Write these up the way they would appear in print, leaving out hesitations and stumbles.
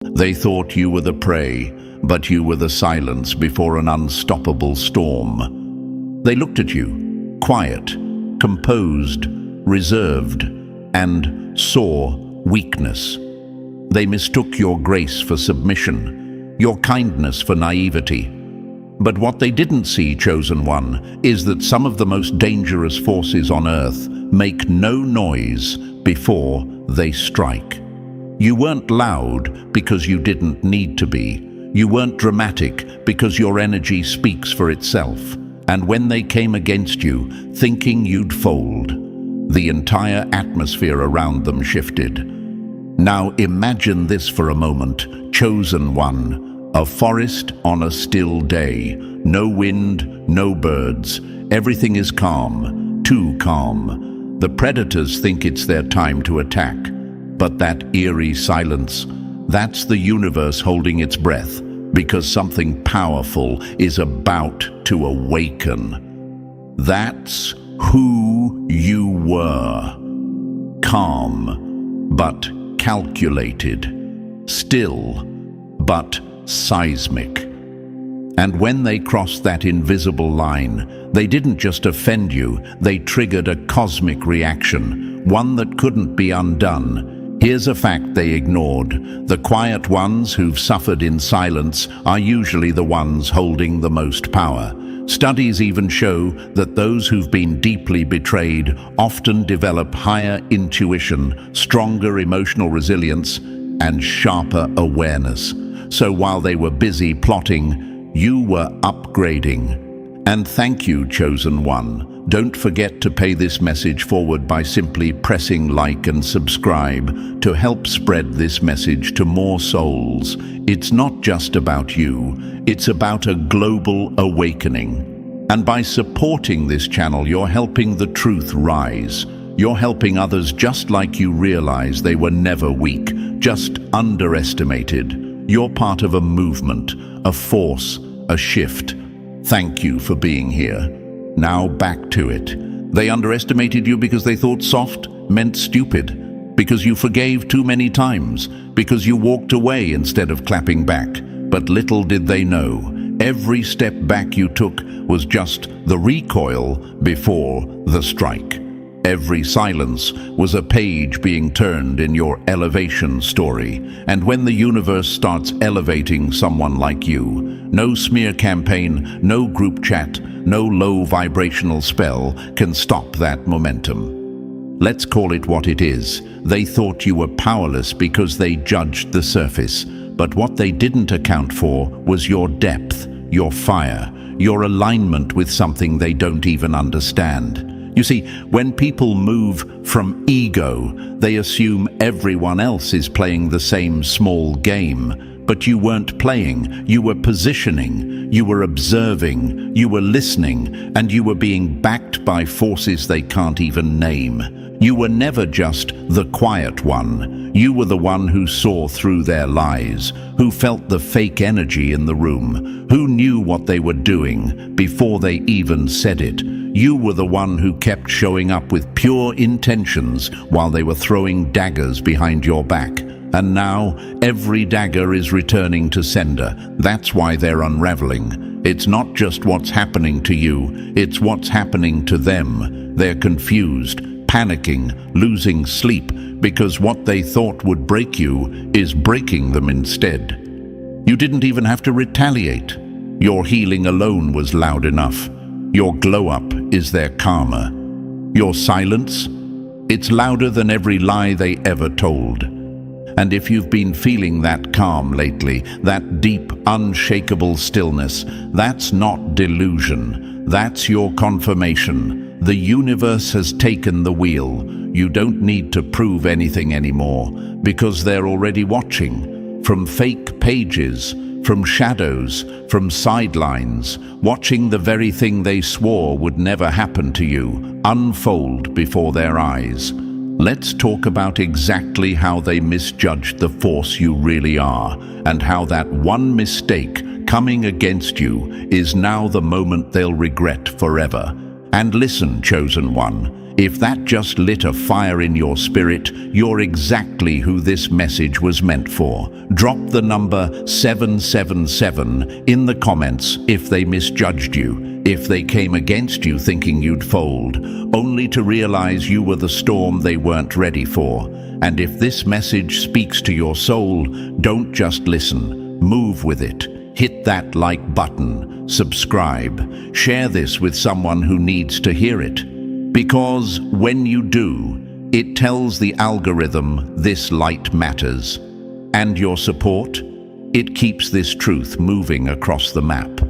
They thought you were the prey, but you were the silence before an unstoppable storm. They looked at you, quiet, composed, reserved, and saw weakness. They mistook your grace for submission, your kindness for naivety. But what they didn't see, Chosen One, is that some of the most dangerous forces on Earth make no noise before they strike. You weren't loud because you didn't need to be. You weren't dramatic because your energy speaks for itself. And when they came against you, thinking you'd fold, the entire atmosphere around them shifted. Now imagine this for a moment, Chosen One, a forest on a still day. No wind, no birds. Everything is calm, too calm. The predators think it's their time to attack. But that eerie silence, that's the universe holding its breath, because something powerful is about to awaken. That's who you were. Calm, but calculated. Still, but seismic. And when they crossed that invisible line, they didn't just offend you, they triggered a cosmic reaction, one that couldn't be undone. Here's a fact they ignored. The quiet ones who've suffered in silence are usually the ones holding the most power. Studies even show that those who've been deeply betrayed often develop higher intuition, stronger emotional resilience, and sharper awareness. So while they were busy plotting, you were upgrading. And thank you, Chosen One. Don't forget to pay this message forward by simply pressing like and subscribe to help spread this message to more souls. It's not just about you, it's about a global awakening. And by supporting this channel, you're helping the truth rise. You're helping others just like you realize they were never weak, just underestimated. You're part of a movement, a force, a shift. Thank you for being here. Now back to it. They underestimated you because they thought soft meant stupid, because you forgave too many times, because you walked away instead of clapping back. But little did they know, every step back you took was just the recoil before the strike. Every silence was a page being turned in your elevation story. And when the universe starts elevating someone like you, no smear campaign, no group chat, no low vibrational spell can stop that momentum. Let's call it what it is. They thought you were powerless because they judged the surface. But what they didn't account for was your depth, your fire, your alignment with something they don't even understand. You see, when people move from ego, they assume everyone else is playing the same small game. But you weren't playing, you were positioning, you were observing, you were listening, and you were being backed by forces they can't even name. You were never just the quiet one. You were the one who saw through their lies, who felt the fake energy in the room, who knew what they were doing before they even said it. You were the one who kept showing up with pure intentions while they were throwing daggers behind your back. And now, every dagger is returning to sender. That's why they're unraveling. It's not just what's happening to you, it's what's happening to them. They're confused, panicking, losing sleep, because what they thought would break you is breaking them instead. You didn't even have to retaliate. Your healing alone was loud enough. Your glow-up is their karma. Your silence? It's louder than every lie they ever told. And if you've been feeling that calm lately, that deep, unshakable stillness, that's not delusion. That's your confirmation. The universe has taken the wheel. You don't need to prove anything anymore, because they're already watching. From fake pages, from shadows, from sidelines, watching the very thing they swore would never happen to you, unfold before their eyes. Let's talk about exactly how they misjudged the force you really are, and how that one mistake coming against you is now the moment they'll regret forever. And listen, Chosen One, If that just lit a fire in your spirit, you're exactly who this message was meant for. Drop the number 777 in the comments if they misjudged you, if they came against you thinking you'd fold, only to realize you were the storm they weren't ready for. And if this message speaks to your soul, don't just listen, move with it. Hit that like button, subscribe, share this with someone who needs to hear it. Because when you do, it tells the algorithm this light matters. And your support? It keeps this truth moving across the map.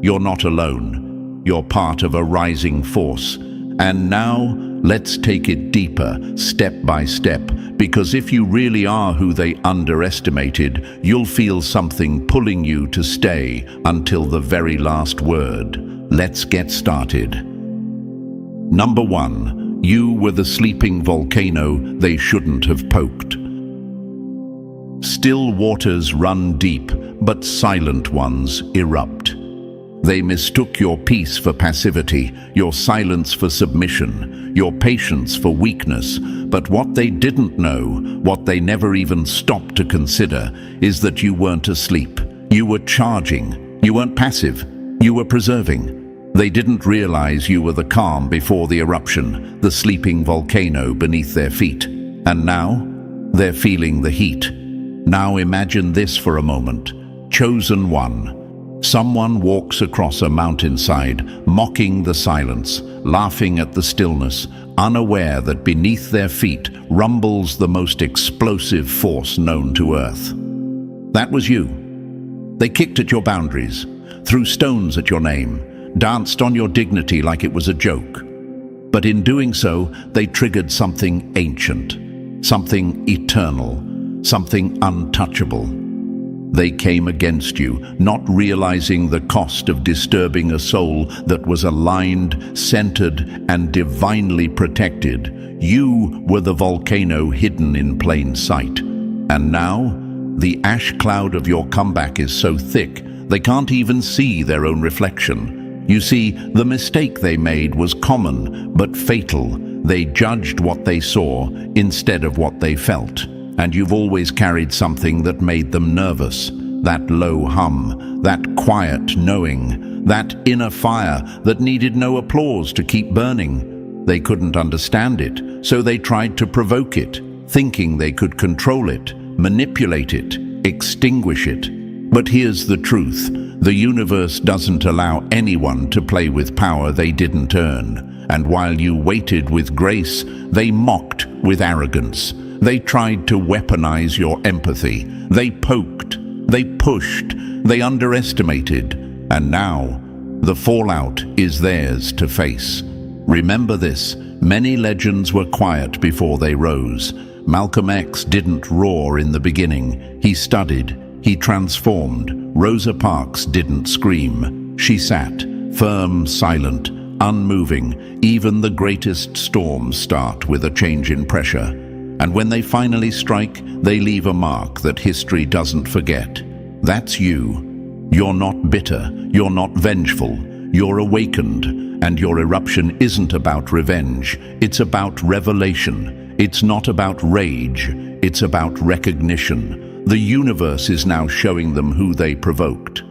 You're not alone. You're part of a rising force. And now, let's take it deeper, step by step, because if you really are who they underestimated, you'll feel something pulling you to stay until the very last word. Let's get started. Number 1, you were the sleeping volcano they shouldn't have poked. Still waters run deep, but silent ones erupt. They mistook your peace for passivity, your silence for submission, your patience for weakness. But what they didn't know, what they never even stopped to consider, is that you weren't asleep. You were charging. You weren't passive. You were preserving. They didn't realize you were the calm before the eruption, the sleeping volcano beneath their feet. And now, they're feeling the heat. Now imagine this for a moment. Chosen one. Someone walks across a mountainside, mocking the silence, laughing at the stillness, unaware that beneath their feet rumbles the most explosive force known to Earth. That was you. They kicked at your boundaries, threw stones at your name, danced on your dignity like it was a joke. But in doing so, they triggered something ancient, something eternal, something untouchable. They came against you, not realizing the cost of disturbing a soul that was aligned, centered, and divinely protected. You were the volcano hidden in plain sight. And now, the ash cloud of your comeback is so thick, they can't even see their own reflection. You see, the mistake they made was common, but fatal. They judged what they saw instead of what they felt. And you've always carried something that made them nervous. That low hum, that quiet knowing, that inner fire that needed no applause to keep burning. They couldn't understand it, so they tried to provoke it, thinking they could control it, manipulate it, extinguish it. But here's the truth. The universe doesn't allow anyone to play with power they didn't earn. And while you waited with grace, they mocked with arrogance. They tried to weaponize your empathy. They poked. They pushed. They underestimated. And now, the fallout is theirs to face. Remember this. Many legends were quiet before they rose. Malcolm X didn't roar in the beginning. He studied. He transformed. Rosa Parks didn't scream. She sat, firm, silent, unmoving. Even the greatest storms start with a change in pressure. And when they finally strike, they leave a mark that history doesn't forget. That's you. You're not bitter. You're not vengeful. You're awakened. And your eruption isn't about revenge. It's about revelation. It's not about rage. It's about recognition. The universe is now showing them who they provoked.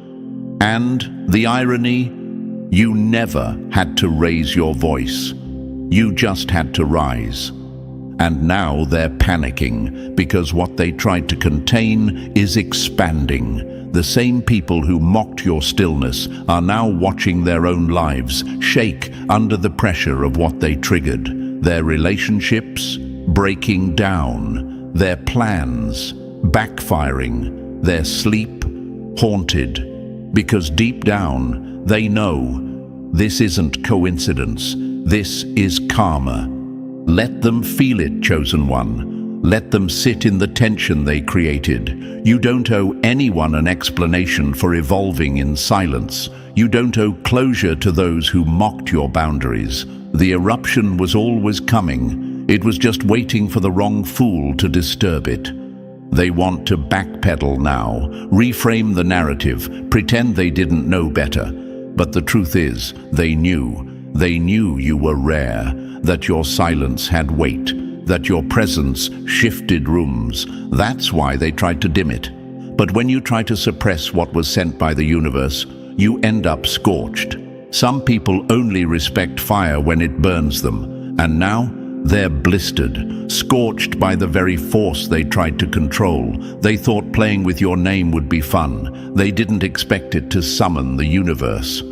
And the irony, you never had to raise your voice. You just had to rise. And now they're panicking because what they tried to contain is expanding. The same people who mocked your stillness are now watching their own lives shake under the pressure of what they triggered. Their relationships breaking down, their plans backfiring, their sleep haunted, because deep down they know this isn't coincidence, this is karma. Let them feel it, chosen one. Let them sit in the tension they created. You don't owe anyone an explanation for evolving in silence. You don't owe closure to those who mocked your boundaries. The eruption was always coming. It was just waiting for the wrong fool to disturb it. They want to backpedal now, reframe the narrative, pretend they didn't know better. But the truth is, they knew. They knew you were rare, that your silence had weight, that your presence shifted rooms. That's why they tried to dim it. But when you try to suppress what was sent by the universe, you end up scorched. Some people only respect fire when it burns them, and now they're blistered, scorched by the very force they tried to control. They thought playing with your name would be fun. They didn't expect it to summon the universe.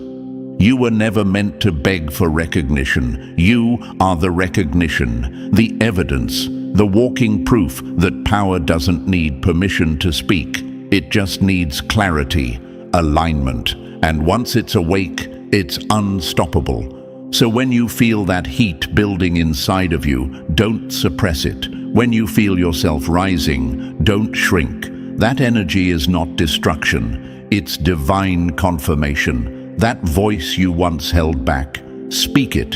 You were never meant to beg for recognition. You are the recognition, the evidence, the walking proof that power doesn't need permission to speak. It just needs clarity, alignment, and once it's awake, it's unstoppable. So when you feel that heat building inside of you, don't suppress it. When you feel yourself rising, don't shrink. That energy is not destruction, it's divine confirmation. That voice you once held back, speak it.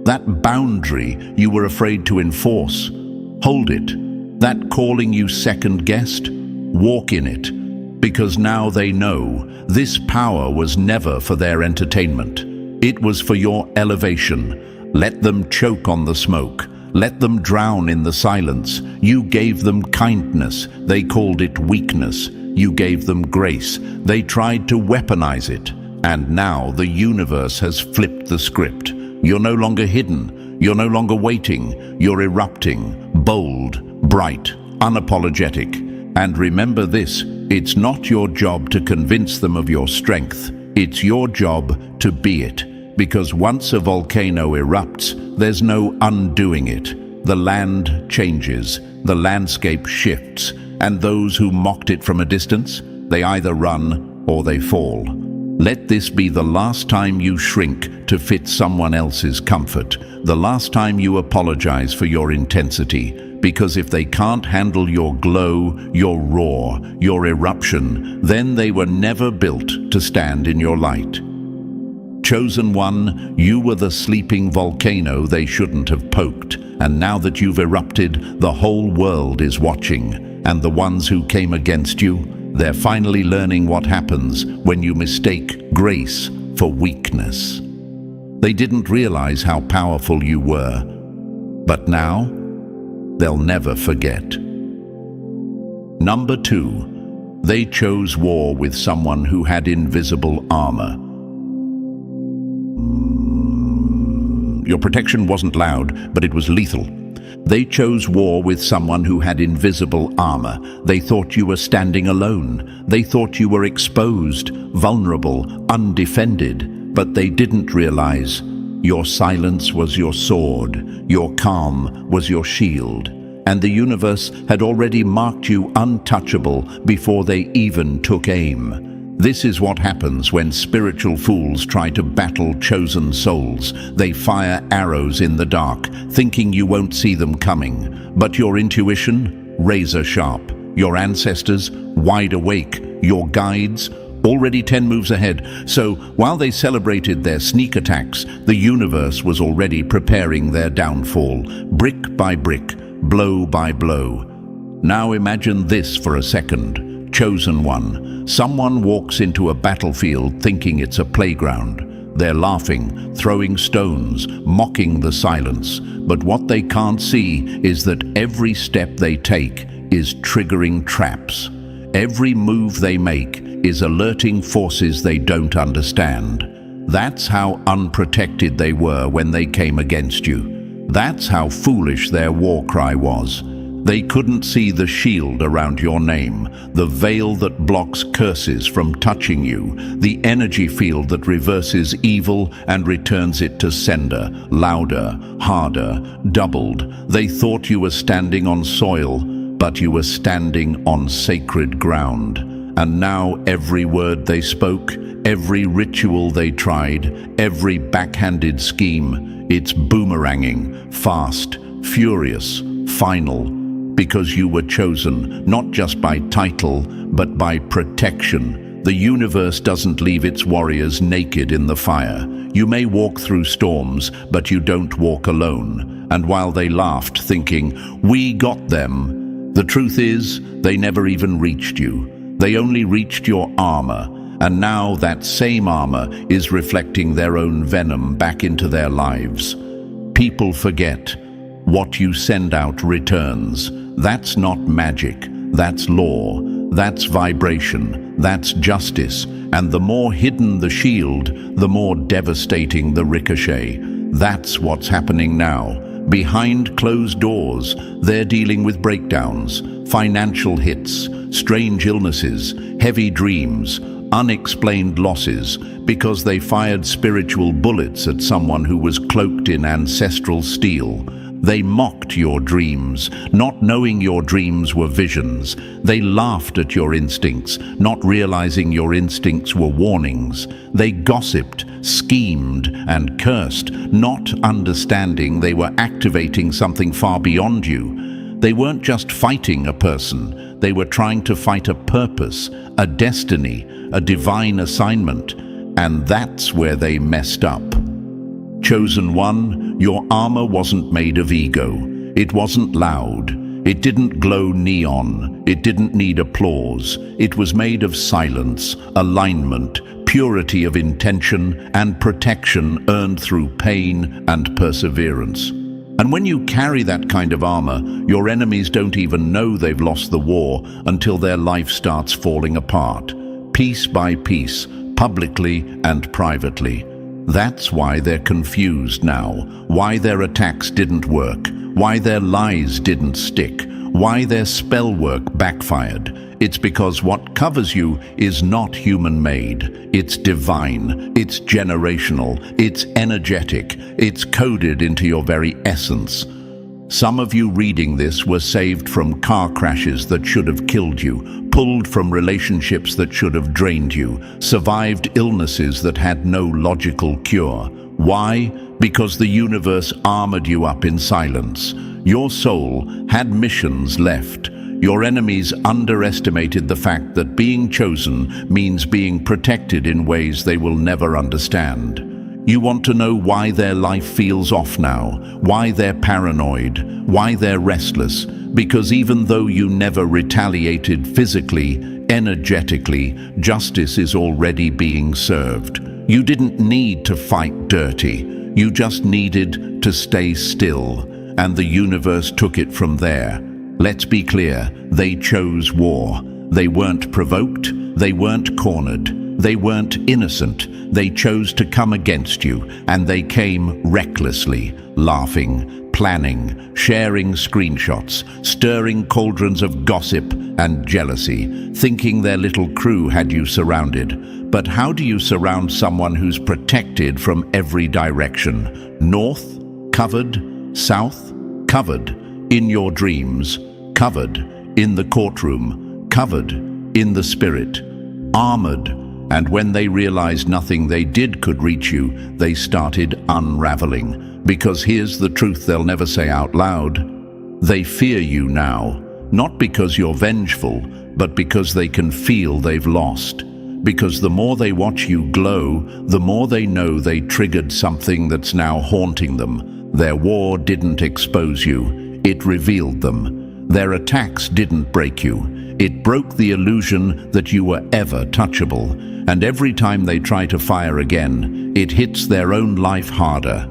That boundary you were afraid to enforce, hold it. That calling you second-guessed, walk in it. Because now they know this power was never for their entertainment. It was for your elevation. Let them choke on the smoke. Let them drown in the silence. You gave them kindness. They called it weakness. You gave them grace. They tried to weaponize it. And now the universe has flipped the script. You're no longer hidden. You're no longer waiting. You're erupting, bold, bright, unapologetic. And remember this, it's not your job to convince them of your strength. It's your job to be it. Because once a volcano erupts, there's no undoing it. The land changes, the landscape shifts, and those who mocked it from a distance, they either run or they fall. Let this be the last time you shrink to fit someone else's comfort, the last time you apologize for your intensity, because if they can't handle your glow, your roar, your eruption, then they were never built to stand in your light. Chosen one, you were the sleeping volcano they shouldn't have poked, and now that you've erupted, the whole world is watching, and the ones who came against you, they're finally learning what happens when you mistake grace for weakness. They didn't realize how powerful you were, but now they'll never forget. Number 2, they chose war with someone who had invisible armor. Your protection wasn't loud, but it was lethal. They chose war with someone who had invisible armor. They thought you were standing alone. They thought you were exposed, vulnerable, undefended. But they didn't realize your silence was your sword, your calm was your shield. And the universe had already marked you untouchable before they even took aim. This is what happens when spiritual fools try to battle chosen souls. They fire arrows in the dark, thinking you won't see them coming. But your intuition, razor sharp. Your ancestors, wide awake. Your guides, already 10 moves ahead. So while they celebrated their sneak attacks, the universe was already preparing their downfall, brick by brick, blow by blow. Now imagine this for a second. Chosen one. Someone walks into a battlefield thinking it's a playground. They're laughing, throwing stones, mocking the silence. But what they can't see is that every step they take is triggering traps. Every move they make is alerting forces they don't understand. That's how unprotected they were when they came against you. That's how foolish their war cry was. They couldn't see the shield around your name, the veil that blocks curses from touching you, the energy field that reverses evil and returns it to sender, louder, harder, doubled. They thought you were standing on soil, but you were standing on sacred ground. And now every word they spoke, every ritual they tried, every backhanded scheme, it's boomeranging, fast, furious, final. Because you were chosen, not just by title, but by protection. The universe doesn't leave its warriors naked in the fire. You may walk through storms, but you don't walk alone. And while they laughed, thinking, "We got them," the truth is, they never even reached you. They only reached your armor. And now that same armor is reflecting their own venom back into their lives. People forget. What you send out returns. That's not magic. That's law. That's vibration. That's justice. And the more hidden the shield, the more devastating the ricochet. That's what's happening now. Behind closed doors, they're dealing with breakdowns, financial hits, strange illnesses, heavy dreams, unexplained losses, because they fired spiritual bullets at someone who was cloaked in ancestral steel. They mocked your dreams, not knowing your dreams were visions. They laughed at your instincts, not realizing your instincts were warnings. They gossiped, schemed, and cursed, not understanding they were activating something far beyond you. They weren't just fighting a person, they were trying to fight a purpose, a destiny, a divine assignment. And that's where they messed up. Chosen One, your armor wasn't made of ego. It wasn't loud. It didn't glow neon. It didn't need applause. It was made of silence, alignment, purity of intention, and protection earned through pain and perseverance. And when you carry that kind of armor, your enemies don't even know they've lost the war until their life starts falling apart, piece by piece, publicly and privately. That's why they're confused now, why their attacks didn't work, why their lies didn't stick, why their spell work backfired. It's because what covers you is not human-made. It's divine, it's generational, it's energetic, it's coded into your very essence. Some of you reading this were saved from car crashes that should have killed you, pulled from relationships that should have drained you, survived illnesses that had no logical cure. Why? Because the universe armored you up in silence. Your soul had missions left. Your enemies underestimated the fact that being chosen means being protected in ways they will never understand. You want to know why their life feels off now, why they're paranoid, why they're restless, because even though you never retaliated physically, energetically, justice is already being served. You didn't need to fight dirty, you just needed to stay still, and the universe took it from there. Let's be clear, they chose war. They weren't provoked, they weren't cornered. They weren't innocent. They chose to come against you, and they came recklessly, laughing, planning, sharing screenshots, stirring cauldrons of gossip and jealousy, thinking their little crew had you surrounded. But how do you surround someone who's protected from every direction? North, covered. South, covered. In your dreams, covered. In the courtroom, covered. In the spirit, armored. And when they realized nothing they did could reach you, they started unraveling. Because here's the truth they'll never say out loud. They fear you now, not because you're vengeful, but because they can feel they've lost. Because the more they watch you glow, the more they know they triggered something that's now haunting them. Their war didn't expose you, it revealed them. Their attacks didn't break you. It broke the illusion that you were ever touchable, and every time they try to fire again, it hits their own life harder.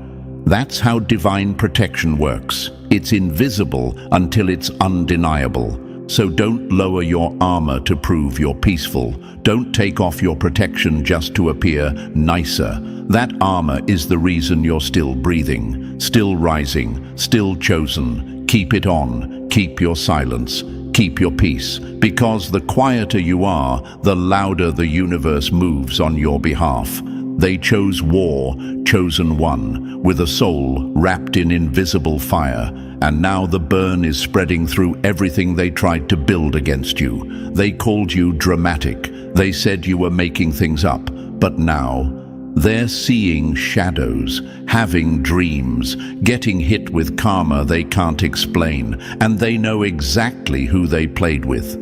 That's how divine protection works. It's invisible until it's undeniable. So don't lower your armor to prove you're peaceful. Don't take off your protection just to appear nicer. That armor is the reason you're still breathing, still rising, still chosen. Keep it on. Keep your silence. Keep your peace, because the quieter you are, the louder the universe moves on your behalf. They chose war, chosen one, with a soul wrapped in invisible fire, and now the burn is spreading through everything they tried to build against you. They called you dramatic. They said you were making things up, but now they're seeing shadows, having dreams, getting hit with karma they can't explain, and they know exactly who they played with.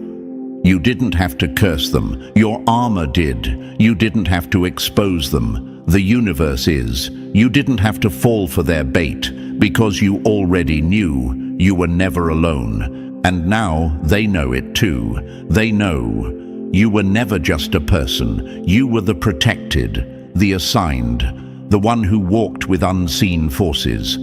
You didn't have to curse them. Your armor did. You didn't have to expose them. The universe is. You didn't have to fall for their bait, because you already knew you were never alone. And now they know it too. They know. You were never just a person. You were the protected, the assigned, the one who walked with unseen forces.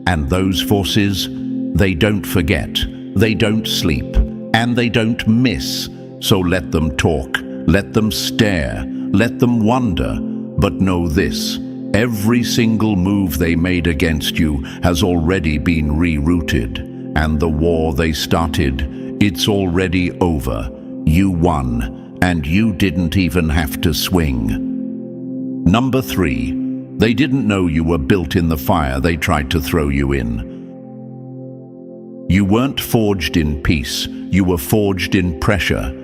And those forces, they don't forget, they don't sleep, and they don't miss. So let them talk, let them stare, let them wonder. But know this, every single move they made against you has already been rerouted. And the war they started, it's already over. You won, and you didn't even have to swing. Number 3, they didn't know you were built in the fire they tried to throw you in. You weren't forged in peace, you were forged in pressure.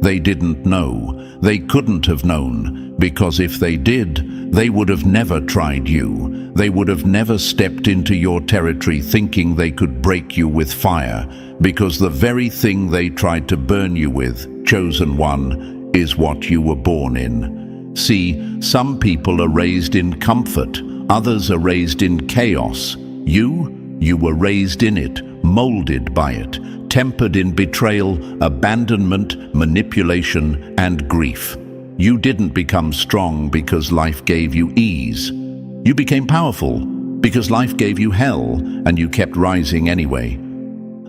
They didn't know, they couldn't have known, because if they did, they would have never tried you. They would have never stepped into your territory thinking they could break you with fire, because the very thing they tried to burn you with, chosen one, is what you were born in. See, some people are raised in comfort, others are raised in chaos. You were raised in it, molded by it, tempered in betrayal, abandonment, manipulation, and grief. You didn't become strong because life gave you ease. You became powerful because life gave you hell, and you kept rising anyway.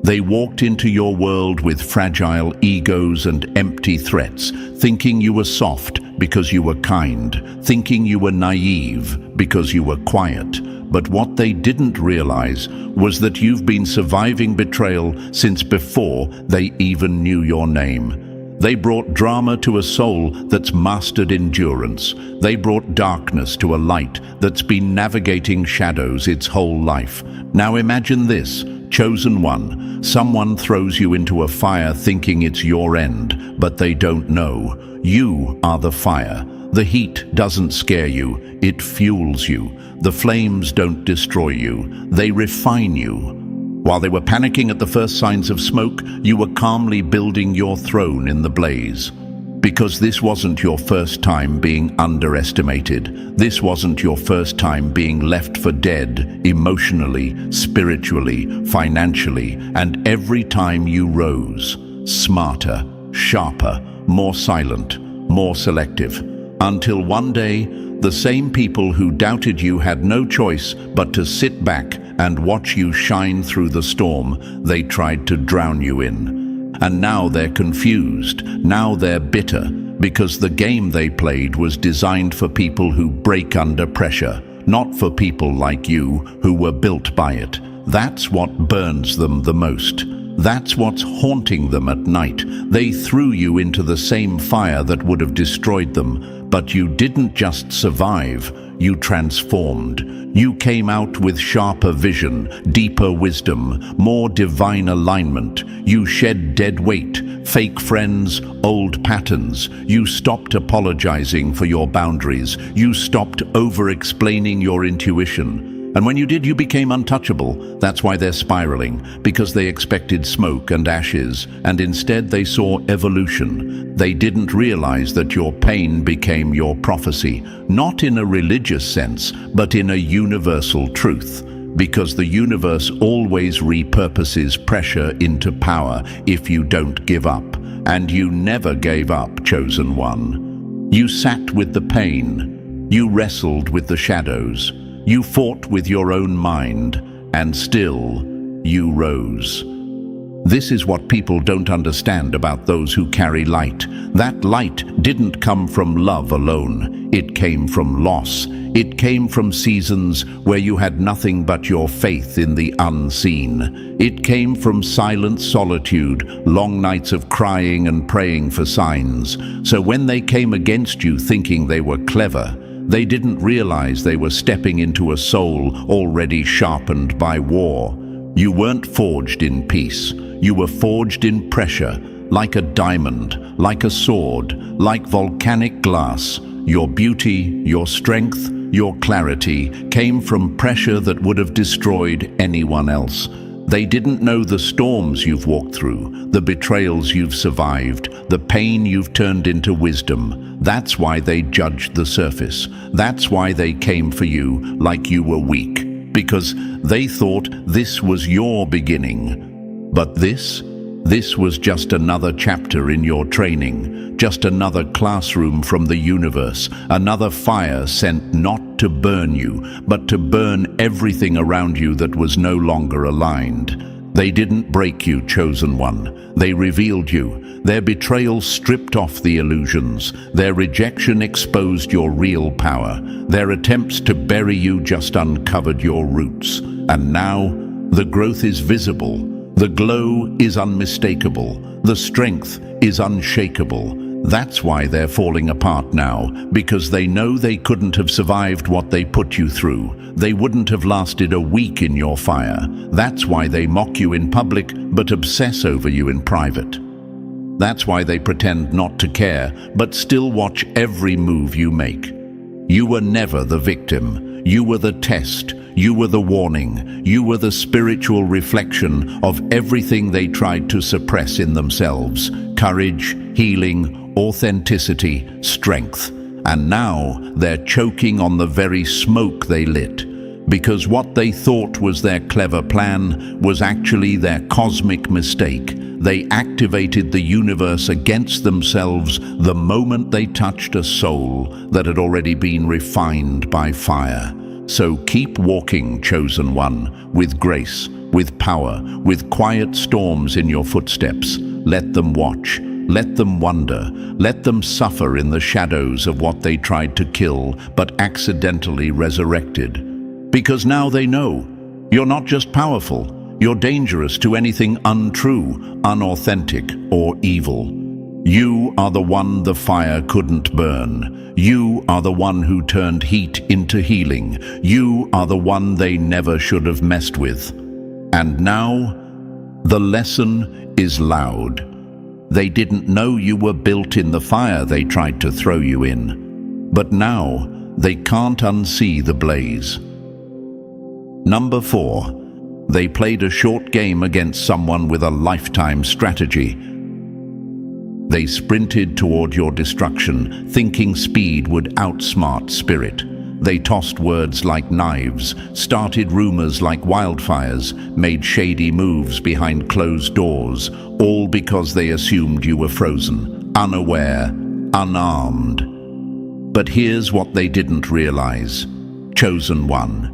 They walked into your world with fragile egos and empty threats, thinking you were soft because you were kind, thinking you were naive because you were quiet. But what they didn't realize was that you've been surviving betrayal since before they even knew your name. They brought drama to a soul that's mastered endurance. They brought darkness to a light that's been navigating shadows its whole life. Now imagine this, chosen one. Someone throws you into a fire thinking it's your end, but they don't know. You are the fire. The heat doesn't scare you, it fuels you. The flames don't destroy you, they refine you. While they were panicking at the first signs of smoke, you were calmly building your throne in the blaze. Because this wasn't your first time being underestimated. This wasn't your first time being left for dead, emotionally, spiritually, financially, and every time you rose, smarter, sharper, more silent, more selective. Until one day, the same people who doubted you had no choice but to sit back and watch you shine through the storm they tried to drown you in. And now they're confused, now they're bitter, because the game they played was designed for people who break under pressure, not for people like you who were built by it. That's what burns them the most. That's what's haunting them at night. They threw you into the same fire that would have destroyed them, but you didn't just survive, you transformed. You came out with sharper vision, deeper wisdom, more divine alignment. You shed dead weight, fake friends, old patterns. You stopped apologizing for your boundaries. You stopped over-explaining your intuition. And when you did, you became untouchable. That's why they're spiraling, because they expected smoke and ashes, and instead they saw evolution. They didn't realize that your pain became your prophecy, not in a religious sense, but in a universal truth. Because the universe always repurposes pressure into power if you don't give up. And you never gave up, chosen one. You sat with the pain. You wrestled with the shadows. You fought with your own mind, and still, you rose. This is what people don't understand about those who carry light. That light didn't come from love alone. It came from loss. It came from seasons where you had nothing but your faith in the unseen. It came from silent solitude, long nights of crying and praying for signs. So when they came against you thinking they were clever, they didn't realize they were stepping into a soul already sharpened by war. You weren't forged in peace. You were forged in pressure, like a diamond, like a sword, like volcanic glass. Your beauty, your strength, your clarity came from pressure that would have destroyed anyone else. They didn't know the storms you've walked through, the betrayals you've survived, the pain you've turned into wisdom. That's why they judged the surface. That's why they came for you like you were weak, because they thought this was your beginning. But this This was just another chapter in your training, just another classroom from the universe, another fire sent not to burn you, but to burn everything around you that was no longer aligned. They didn't break you, Chosen One. They revealed you. Their betrayal stripped off the illusions. Their rejection exposed your real power. Their attempts to bury you just uncovered your roots. And now, the growth is visible. The glow is unmistakable. The strength is unshakable. That's why they're falling apart now, because they know they couldn't have survived what they put you through. They wouldn't have lasted a week in your fire. That's why they mock you in public, but obsess over you in private. That's why they pretend not to care, but still watch every move you make. You were never the victim. You were the test. You were the warning. You were the spiritual reflection of everything they tried to suppress in themselves. Courage, healing, authenticity, strength. And now they're choking on the very smoke they lit. Because what they thought was their clever plan was actually their cosmic mistake. They activated the universe against themselves the moment they touched a soul that had already been refined by fire. So keep walking, Chosen One, with grace, with power, with quiet storms in your footsteps. Let them watch. Let them wonder. Let them suffer in the shadows of what they tried to kill but accidentally resurrected. Because now they know. You're not just powerful. You're dangerous to anything untrue, unauthentic, or evil. You are the one the fire couldn't burn. You are the one who turned heat into healing. You are the one they never should have messed with. And now, the lesson is loud. They didn't know you were built in the fire they tried to throw you in. But now, they can't unsee the blaze. Number 4. They played a short game against someone with a lifetime strategy. They sprinted toward your destruction, thinking speed would outsmart spirit. They tossed words like knives, started rumors like wildfires, made shady moves behind closed doors, all because they assumed you were frozen, unaware, unarmed. But here's what they didn't realize. Chosen One.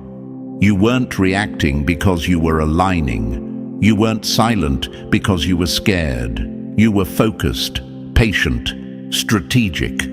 You weren't reacting because you were aligning. You weren't silent because you were scared. You were focused, patient, strategic.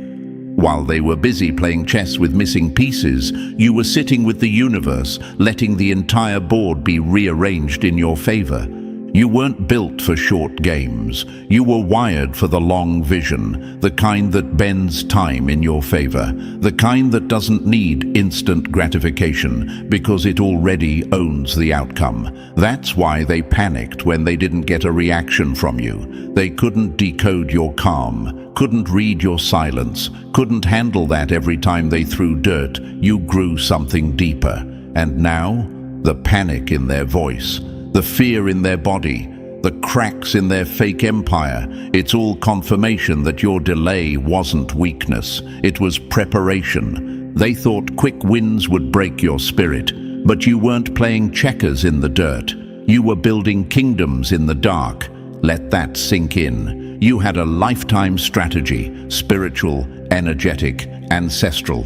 While they were busy playing chess with missing pieces, you were sitting with the universe, letting the entire board be rearranged in your favor. You weren't built for short games. You were wired for the long vision, the kind that bends time in your favor, the kind that doesn't need instant gratification because it already owns the outcome. That's why they panicked when they didn't get a reaction from you. They couldn't decode your calm, couldn't read your silence, couldn't handle that every time they threw dirt. You grew something deeper. And now, the panic in their voice, the fear in their body, the cracks in their fake empire, it's all confirmation that your delay wasn't weakness, it was preparation. They thought quick wins would break your spirit, but you weren't playing checkers in the dirt. You were building kingdoms in the dark. Let that sink in. You had a lifetime strategy, spiritual, energetic, ancestral.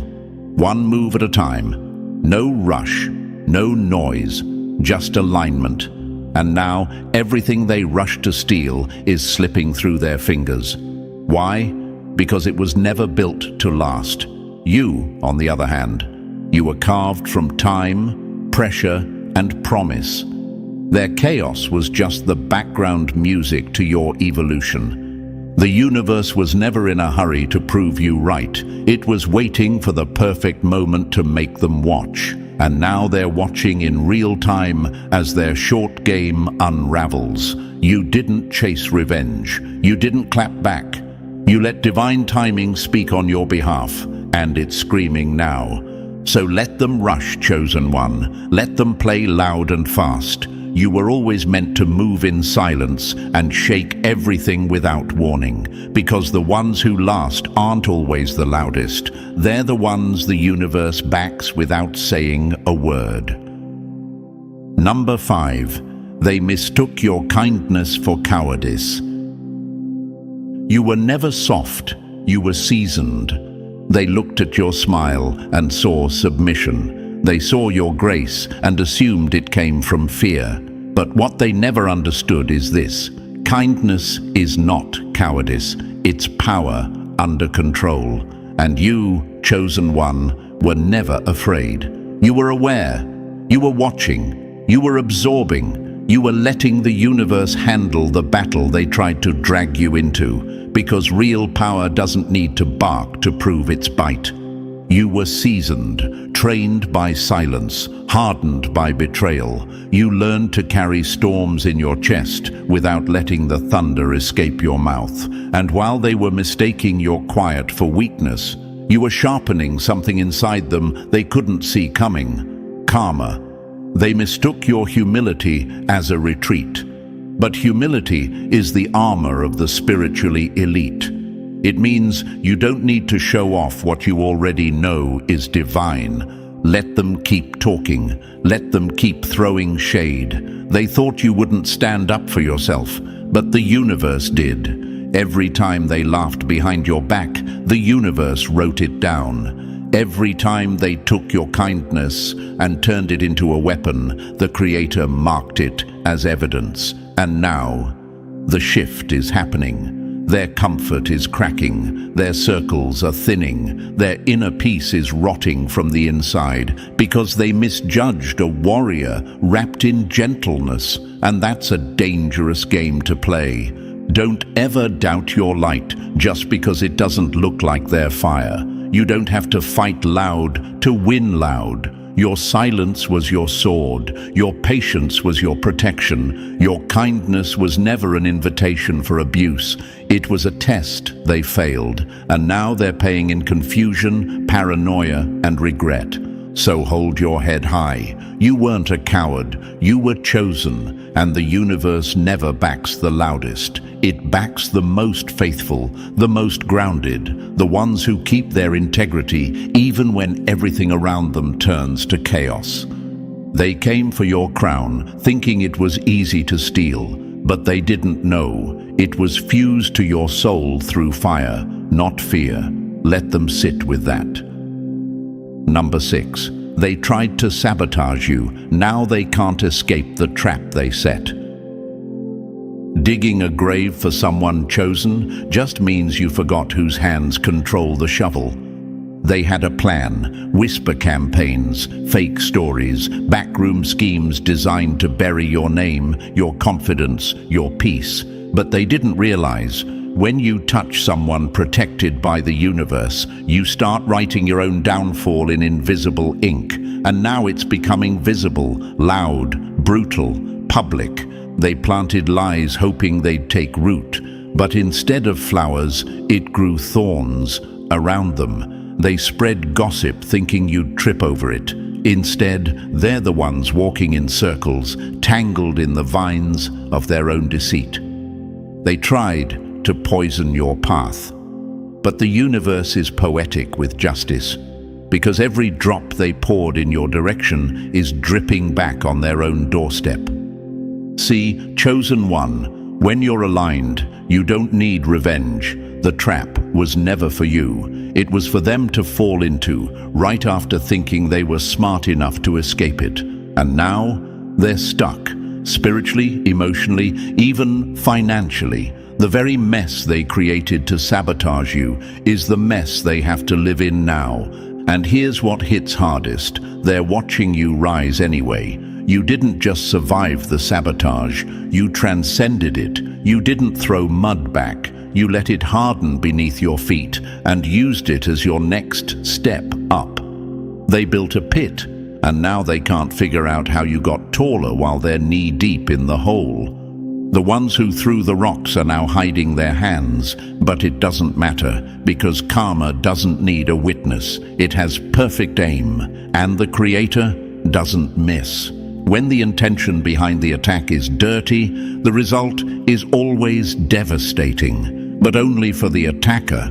One move at a time. No rush, no noise, just alignment. And now, everything they rushed to steal is slipping through their fingers. Why? Because it was never built to last. You, on the other hand, you were carved from time, pressure, and promise. Their chaos was just the background music to your evolution. The universe was never in a hurry to prove you right. It was waiting for the perfect moment to make them watch. And now they're watching in real time as their short game unravels. You didn't chase revenge. You didn't clap back. You let divine timing speak on your behalf, and it's screaming now. So let them rush, Chosen One. Let them play loud and fast. You were always meant to move in silence and shake everything without warning, because the ones who last aren't always the loudest. They're the ones the universe backs without saying a word. Number 5. They mistook your kindness for cowardice. You were never soft, you were seasoned. They looked at your smile and saw submission. They saw your grace and assumed it came from fear. But what they never understood is this: kindness is not cowardice, it's power under control. And you, chosen one, were never afraid. You were aware, you were watching, you were absorbing, you were letting the universe handle the battle they tried to drag you into, because real power doesn't need to bark to prove its bite. You were seasoned, trained by silence, hardened by betrayal. You learned to carry storms in your chest without letting the thunder escape your mouth. And while they were mistaking your quiet for weakness, you were sharpening something inside them they couldn't see coming: karma. They mistook your humility as a retreat. But humility is the armor of the spiritually elite. It means you don't need to show off what you already know is divine. Let them keep talking. Let them keep throwing shade. They thought you wouldn't stand up for yourself, but the universe did. Every time they laughed behind your back, the universe wrote it down. Every time they took your kindness and turned it into a weapon, the Creator marked it as evidence. And now, the shift is happening. Their comfort is cracking, their circles are thinning, their inner peace is rotting from the inside because they misjudged a warrior wrapped in gentleness, and that's a dangerous game to play. Don't ever doubt your light just because it doesn't look like their fire. You don't have to fight loud to win loud. Your silence was your sword, your patience was your protection, your kindness was never an invitation for abuse. It was a test they failed, and now they're paying in confusion, paranoia, and regret. So hold your head high. You weren't a coward, you were chosen, and the universe never backs the loudest. It backs the most faithful, the most grounded, the ones who keep their integrity even when everything around them turns to chaos. They came for your crown, thinking it was easy to steal, but they didn't know it was fused to your soul through fire, not fear. Let them sit with that. Number 6. They tried to sabotage you. Now they can't escape the trap they set. Digging a grave for someone chosen just means you forgot whose hands control the shovel. They had a plan: whisper campaigns, fake stories, backroom schemes designed to bury your name, your confidence, your peace. But they didn't realize, when you touch someone protected by the universe, you start writing your own downfall in invisible ink. And now it's becoming visible, loud, brutal, public. They planted lies hoping they'd take root, but instead of flowers, it grew thorns around them. They spread gossip thinking you'd trip over it. Instead, they're the ones walking in circles, tangled in the vines of their own deceit. They tried to poison your path, but the universe is poetic with justice, because every drop they poured in your direction is dripping back on their own doorstep. See, chosen one, when you're aligned, you don't need revenge. The trap was never for you. It was for them to fall into, right after thinking they were smart enough to escape it. And now, they're stuck, spiritually, emotionally, even financially. The very mess they created to sabotage you is the mess they have to live in now. And here's what hits hardest: they're watching you rise anyway. You didn't just survive the sabotage, you transcended it. You didn't throw mud back, you let it harden beneath your feet and used it as your next step up. They built a pit, and now they can't figure out how you got taller while they're knee-deep in the hole. The ones who threw the rocks are now hiding their hands, but it doesn't matter, because karma doesn't need a witness. It has perfect aim, and the Creator doesn't miss. When the intention behind the attack is dirty, the result is always devastating, but only for the attacker.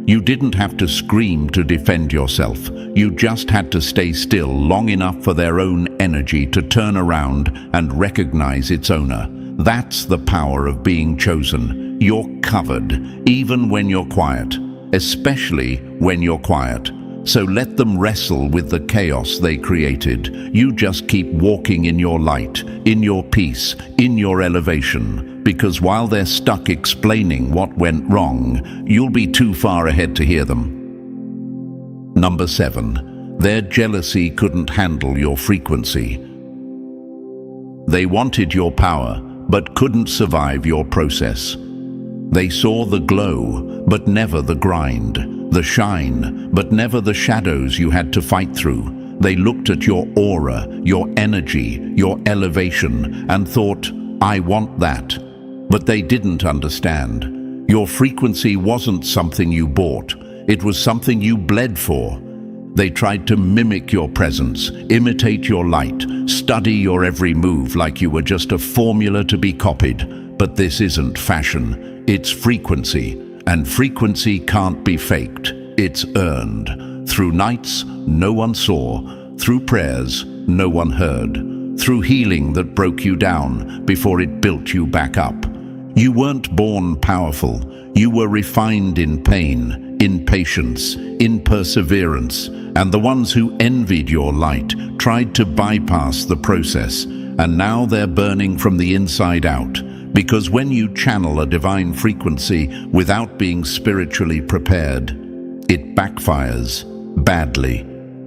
You didn't have to scream to defend yourself. You just had to stay still long enough for their own energy to turn around and recognize its owner. That's the power of being chosen. You're covered, even when you're quiet, especially when you're quiet. So let them wrestle with the chaos they created. You just keep walking in your light, in your peace, in your elevation. Because while they're stuck explaining what went wrong, you'll be too far ahead to hear them. Number 7. Their jealousy couldn't handle your frequency. They wanted your power, but couldn't survive your process. They saw the glow, but never the grind. The shine, but never the shadows you had to fight through. They looked at your aura, your energy, your elevation, and thought, I want that. But they didn't understand. Your frequency wasn't something you bought. It was something you bled for. They tried to mimic your presence, imitate your light, study your every move like you were just a formula to be copied. But this isn't fashion, it's frequency. And frequency can't be faked. It's earned. Through nights no one saw, through prayers no one heard, through healing that broke you down before it built you back up. You weren't born powerful. You were refined in pain, in patience, in perseverance. And the ones who envied your light tried to bypass the process. And now they're burning from the inside out. Because when you channel a divine frequency without being spiritually prepared, it backfires badly.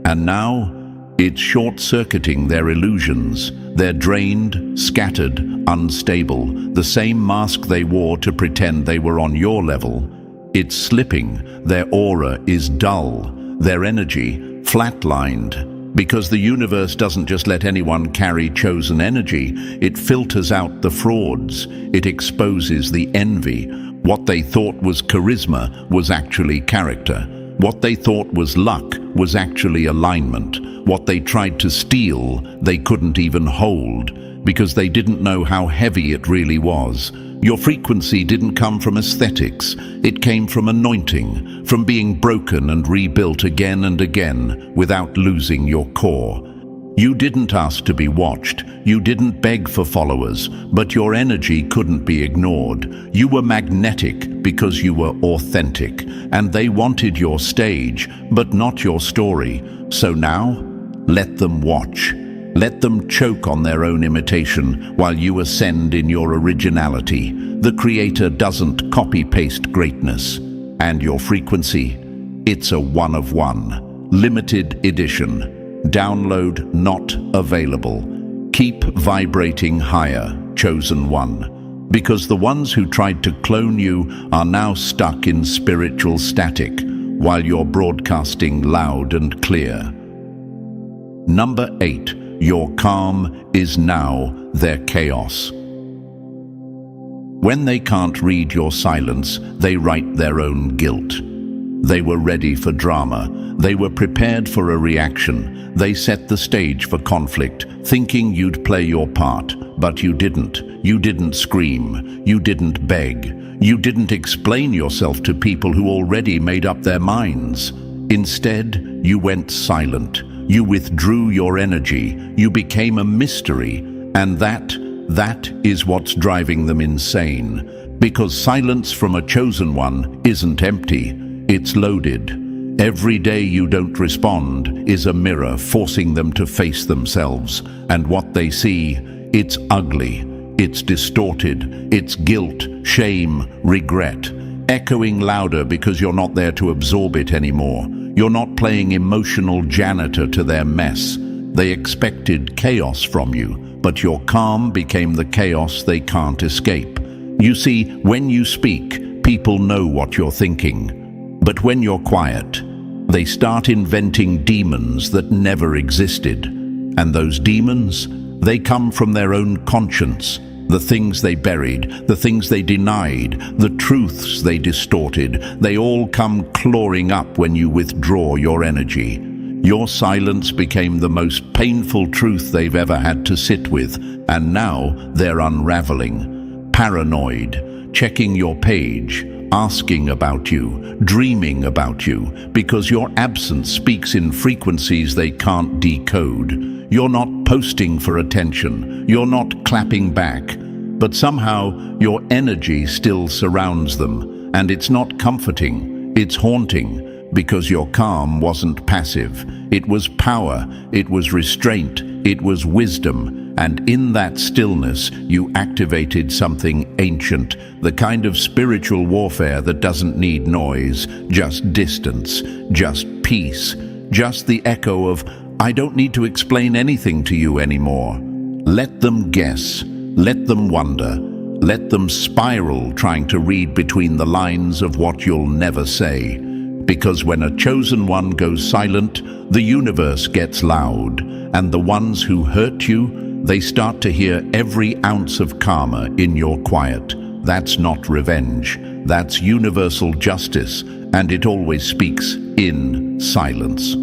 And now it's short-circuiting their illusions. They're drained, scattered, unstable. The same mask they wore to pretend they were on your level. It's slipping. Their aura is dull. Their energy flatlined. Because the universe doesn't just let anyone carry chosen energy, it filters out the frauds. It exposes the envy. What they thought was charisma was actually character. What they thought was luck was actually alignment. What they tried to steal, they couldn't even hold, because they didn't know how heavy it really was. Your frequency didn't come from aesthetics. It came from anointing, from being broken and rebuilt again and again without losing your core. You didn't ask to be watched. You didn't beg for followers, but your energy couldn't be ignored. You were magnetic because you were authentic, and they wanted your stage, but not your story. So now, let them watch. Let them choke on their own imitation while you ascend in your originality. The Creator doesn't copy-paste greatness. And your frequency, it's a one-of-one. Limited edition. Download not available. Keep vibrating higher, chosen one. Because the ones who tried to clone you are now stuck in spiritual static, while you're broadcasting loud and clear. Number 8. Your calm is now their chaos. When they can't read your silence, they write their own guilt. They were ready for drama. They were prepared for a reaction. They set the stage for conflict, thinking you'd play your part, but you didn't. You didn't scream. You didn't beg. You didn't explain yourself to people who already made up their minds. Instead, you went silent. You withdrew your energy. You became a mystery. And that is what's driving them insane. Because silence from a chosen one isn't empty. It's loaded. Every day you don't respond is a mirror forcing them to face themselves. And what they see, it's ugly. It's distorted. It's guilt, shame, regret. Echoing louder because you're not there to absorb it anymore. You're not playing emotional janitor to their mess. They expected chaos from you, but your calm became the chaos they can't escape. You see, when you speak, people know what you're thinking. But when you're quiet, they start inventing demons that never existed. And those demons, they come from their own conscience. The things they buried, the things they denied, the truths they distorted, they all come clawing up when you withdraw your energy. Your silence became the most painful truth they've ever had to sit with, and now they're unraveling. Paranoid, checking your page, asking about you, dreaming about you, because your absence speaks in frequencies they can't decode. You're not posting for attention, you're not clapping back, but somehow your energy still surrounds them, and it's not comforting, it's haunting, because your calm wasn't passive. It was power, it was restraint, it was wisdom, and in that stillness you activated something ancient, the kind of spiritual warfare that doesn't need noise, just distance, just peace, just the echo of, "I don't need to explain anything to you anymore." Let them guess, let them wonder, let them spiral trying to read between the lines of what you'll never say. Because when a chosen one goes silent, the universe gets loud, and the ones who hurt you, they start to hear every ounce of karma in your quiet. That's not revenge, that's universal justice, and it always speaks in silence.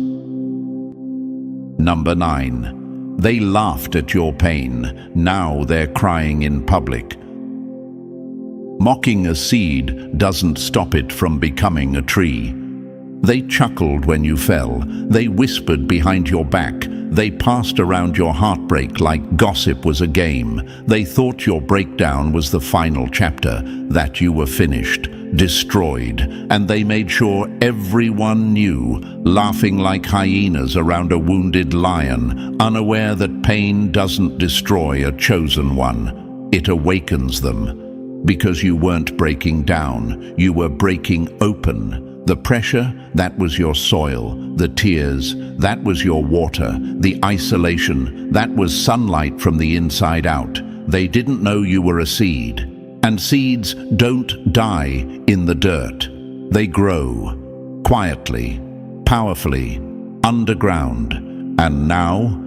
Number 9. They laughed at your pain, now they're crying in public. Mocking a seed doesn't stop it from becoming a tree. They chuckled when you fell, they whispered behind your back, they passed around your heartbreak like gossip was a game. They thought your breakdown was the final chapter, that you were finished, destroyed, and they made sure everyone knew, laughing like hyenas around a wounded lion, unaware that pain doesn't destroy a chosen one, it awakens them. Because you weren't breaking down, you were breaking open. The pressure, that was your soil. The tears, that was your water. The isolation, that was sunlight from the inside out. They didn't know you were a seed. And seeds don't die in the dirt. They grow, quietly, powerfully, underground. And now,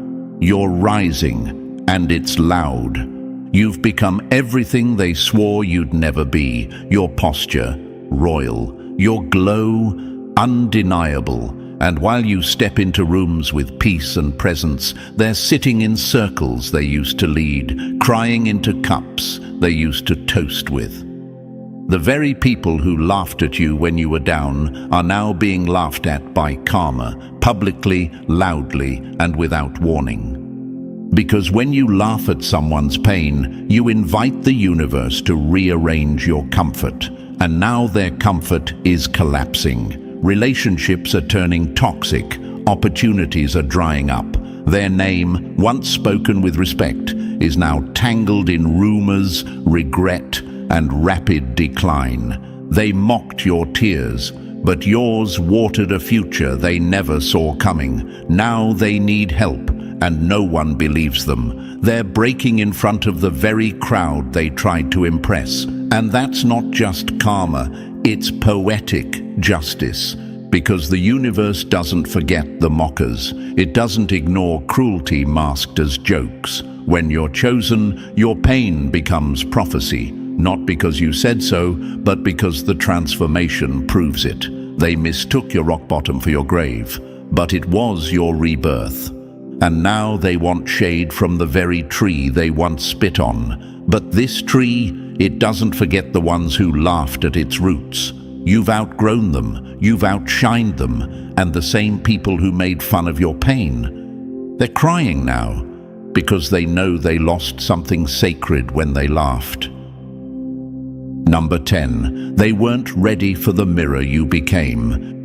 you're rising, and it's loud. You've become everything they swore you'd never be. Your posture, royal. Your glow, undeniable, and while you step into rooms with peace and presence, they're sitting in circles they used to lead, crying into cups they used to toast with. The very people who laughed at you when you were down are now being laughed at by karma, publicly, loudly, and without warning. Because when you laugh at someone's pain, you invite the universe to rearrange your comfort. And now their comfort is collapsing. Relationships are turning toxic. Opportunities are drying up. Their name, once spoken with respect, is now tangled in rumors, regret, and rapid decline. They mocked your tears, but yours watered a future they never saw coming. Now they need help, and no one believes them. They're breaking in front of the very crowd they tried to impress. And that's not just karma, it's poetic justice. Because the universe doesn't forget the mockers. It doesn't ignore cruelty masked as jokes. When you're chosen, your pain becomes prophecy. Not because you said so, but because the transformation proves it. They mistook your rock bottom for your grave, but it was your rebirth. And now they want shade from the very tree they once spit on. But this tree, it doesn't forget the ones who laughed at its roots. You've outgrown them, you've outshined them, and the same people who made fun of your pain. They're crying now, because they know they lost something sacred when they laughed. Number 10, they weren't ready for the mirror you became.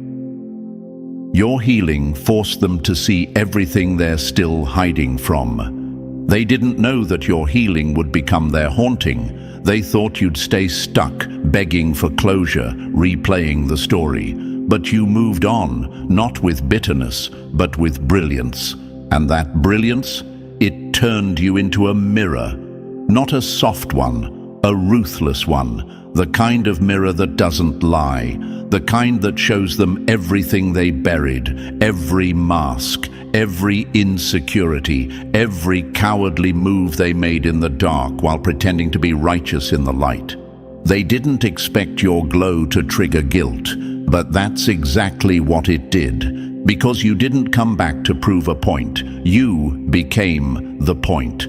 Your healing forced them to see everything they're still hiding from. They didn't know that your healing would become their haunting. They thought you'd stay stuck, begging for closure, replaying the story. But you moved on, not with bitterness, but with brilliance. And that brilliance, it turned you into a mirror. Not a soft one, a ruthless one. The kind of mirror that doesn't lie. The kind that shows them everything they buried, every mask, every insecurity, every cowardly move they made in the dark while pretending to be righteous in the light. They didn't expect your glow to trigger guilt, but that's exactly what it did. Because you didn't come back to prove a point, you became the point.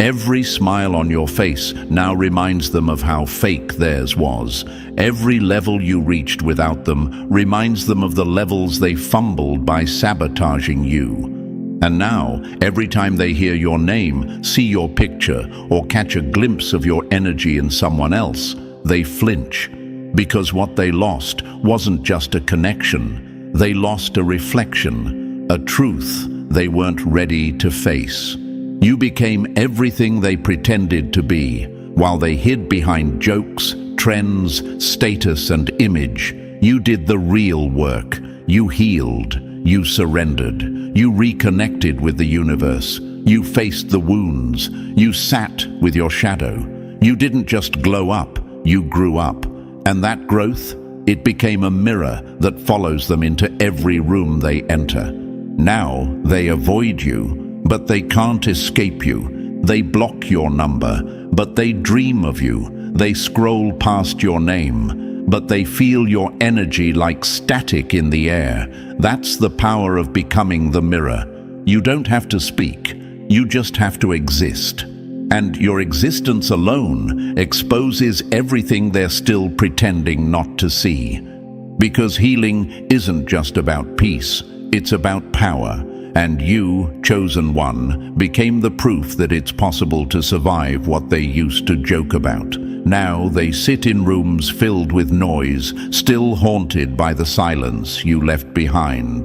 Every smile on your face now reminds them of how fake theirs was. Every level you reached without them reminds them of the levels they fumbled by sabotaging you. And now, every time they hear your name, see your picture, or catch a glimpse of your energy in someone else, they flinch. Because what they lost wasn't just a connection. They lost a reflection, a truth they weren't ready to face. You became everything they pretended to be. While they hid behind jokes, trends, status, and image, you did the real work. You healed. You surrendered. You reconnected with the universe. You faced the wounds. You sat with your shadow. You didn't just glow up, you grew up. And that growth, it became a mirror that follows them into every room they enter. Now they avoid you, but they can't escape you. They block your number, but they dream of you. They scroll past your name, but they feel your energy like static in the air. That's the power of becoming the mirror. You don't have to speak, you just have to exist. And your existence alone exposes everything they're still pretending not to see. Because healing isn't just about peace, it's about power. And you, chosen one, became the proof that it's possible to survive what they used to joke about. Now they sit in rooms filled with noise, still haunted by the silence you left behind.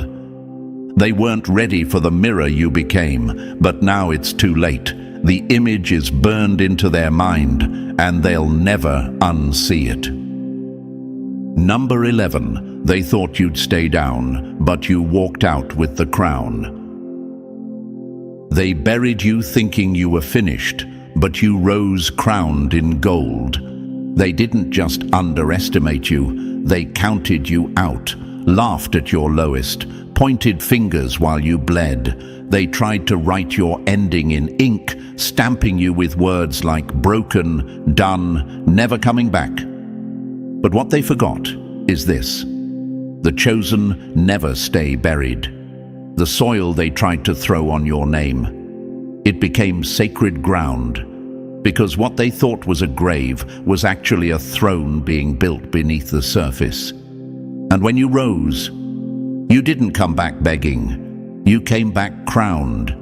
They weren't ready for the mirror you became, but now it's too late. The image is burned into their mind, and they'll never unsee it. Number 11. They thought you'd stay down, but you walked out with the crown. They buried you thinking you were finished, but you rose crowned in gold. They didn't just underestimate you, they counted you out, laughed at your lowest, pointed fingers while you bled. They tried to write your ending in ink, stamping you with words like broken, done, never coming back. But what they forgot is this: the chosen never stay buried. The soil they tried to throw on your name, it became sacred ground, because what they thought was a grave was actually a throne being built beneath the surface. And when you rose, you didn't come back begging, you came back crowned.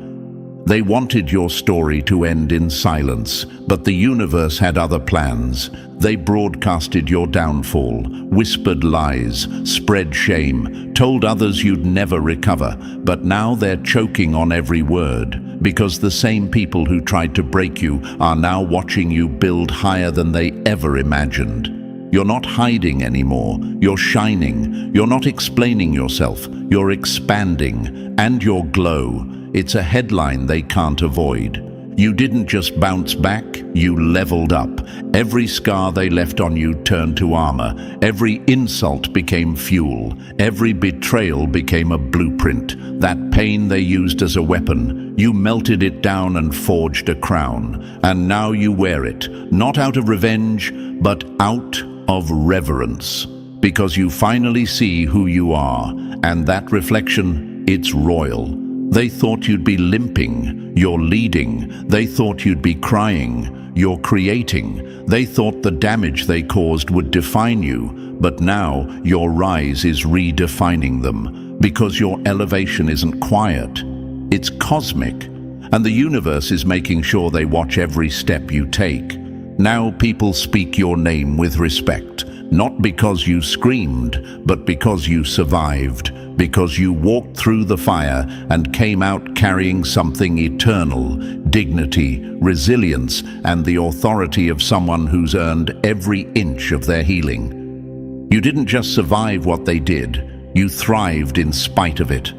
They wanted your story to end in silence, but the universe had other plans. They broadcasted your downfall, whispered lies, spread shame, told others you'd never recover, but now they're choking on every word, because the same people who tried to break you are now watching you build higher than they ever imagined. You're not hiding anymore, you're shining. You're not explaining yourself, you're expanding. And your glow, it's a headline they can't avoid. You didn't just bounce back, you leveled up. Every scar they left on you turned to armor. Every insult became fuel. Every betrayal became a blueprint. That pain they used as a weapon, you melted it down and forged a crown. And now you wear it, not out of revenge, but out of reverence. Because you finally see who you are, and that reflection, it's royal. They thought you'd be limping, you're leading. They thought you'd be crying, you're creating. They thought the damage they caused would define you, but now your rise is redefining them, because your elevation isn't quiet, it's cosmic, and the universe is making sure they watch every step you take. Now people speak your name with respect, not because you screamed, but because you survived. Because you walked through the fire and came out carrying something eternal, dignity, resilience, and the authority of someone who's earned every inch of their healing. You didn't just survive what they did, you thrived in spite of it.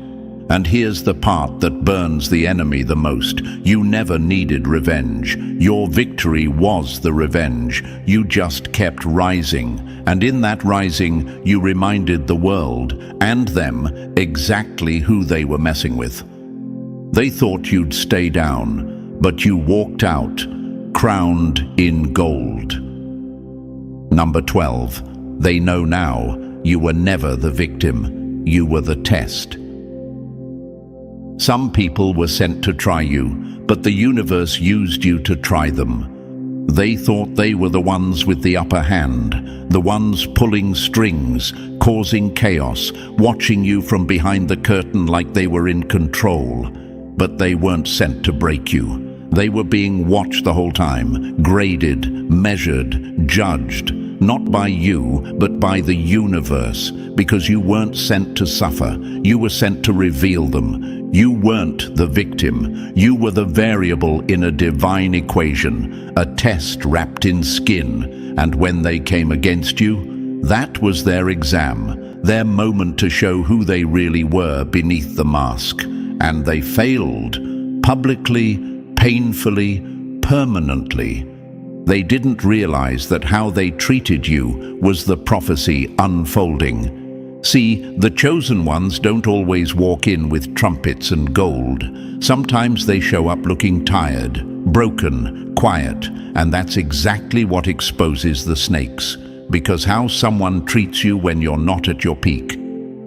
And here's the part that burns the enemy the most. You never needed revenge. Your victory was the revenge. You just kept rising. And in that rising, you reminded the world, and them, exactly who they were messing with. They thought you'd stay down, but you walked out, crowned in gold. Number 12. They know now you were never the victim. You were the test. Some people were sent to try you, but the universe used you to try them. They thought they were the ones with the upper hand, the ones pulling strings, causing chaos, watching you from behind the curtain like they were in control. But they weren't sent to break you. They were being watched the whole time, graded, measured, judged, not by you, but by the universe, because you weren't sent to suffer. You were sent to reveal them. You weren't the victim. You were the variable in a divine equation, a test wrapped in skin. And when they came against you, that was their exam, their moment to show who they really were beneath the mask. And they failed, publicly, painfully, permanently. They didn't realize that how they treated you was the prophecy unfolding. See, the chosen ones don't always walk in with trumpets and gold. Sometimes they show up looking tired, broken, quiet, and that's exactly what exposes the snakes. Because how someone treats you when you're not at your peak,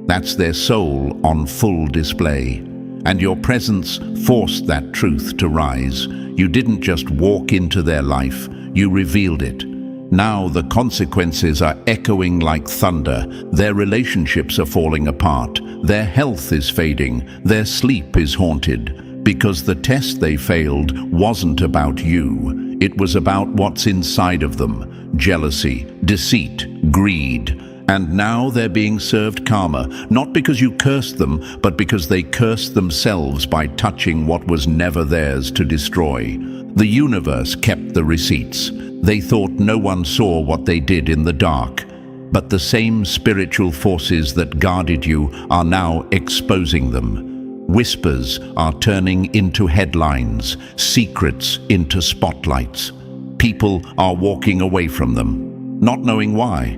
that's their soul on full display. And your presence forced that truth to rise. You didn't just walk into their life, you revealed it. Now the consequences are echoing like thunder. Their relationships are falling apart. Their health is fading. Their sleep is haunted. Because the test they failed wasn't about you. It was about what's inside of them. Jealousy, deceit, greed. And now they're being served karma, not because you cursed them, but because they cursed themselves by touching what was never theirs to destroy. The universe kept the receipts. They thought no one saw what they did in the dark. But the same spiritual forces that guarded you are now exposing them. Whispers are turning into headlines, secrets into spotlights. People are walking away from them, not knowing why.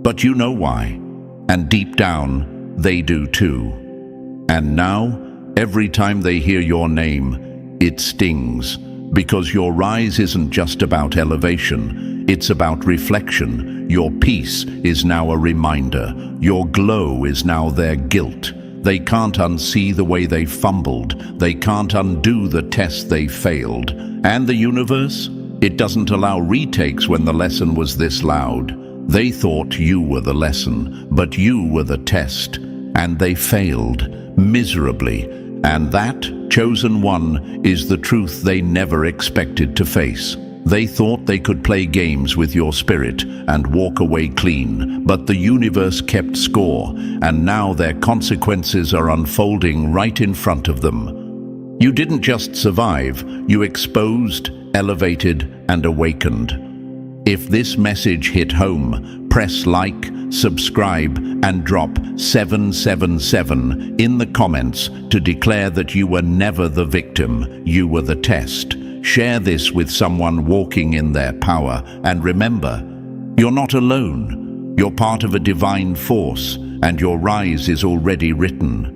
But you know why, and deep down, they do too. And now, every time they hear your name, it stings, because your rise isn't just about elevation, it's about reflection. Your peace is now a reminder. Your glow is now their guilt. They can't unsee the way they fumbled. They can't undo the test they failed. And the universe? It doesn't allow retakes when the lesson was this loud. They thought you were the lesson, but you were the test, and they failed miserably. And that, chosen one, is the truth they never expected to face. They thought they could play games with your spirit and walk away clean, but the universe kept score, and now their consequences are unfolding right in front of them. You didn't just survive, you exposed, elevated, and awakened. If this message hit home, press like, subscribe, and drop 777 in the comments to declare that you were never the victim, you were the test. Share this with someone walking in their power, and remember, you're not alone. You're part of a divine force, and your rise is already written.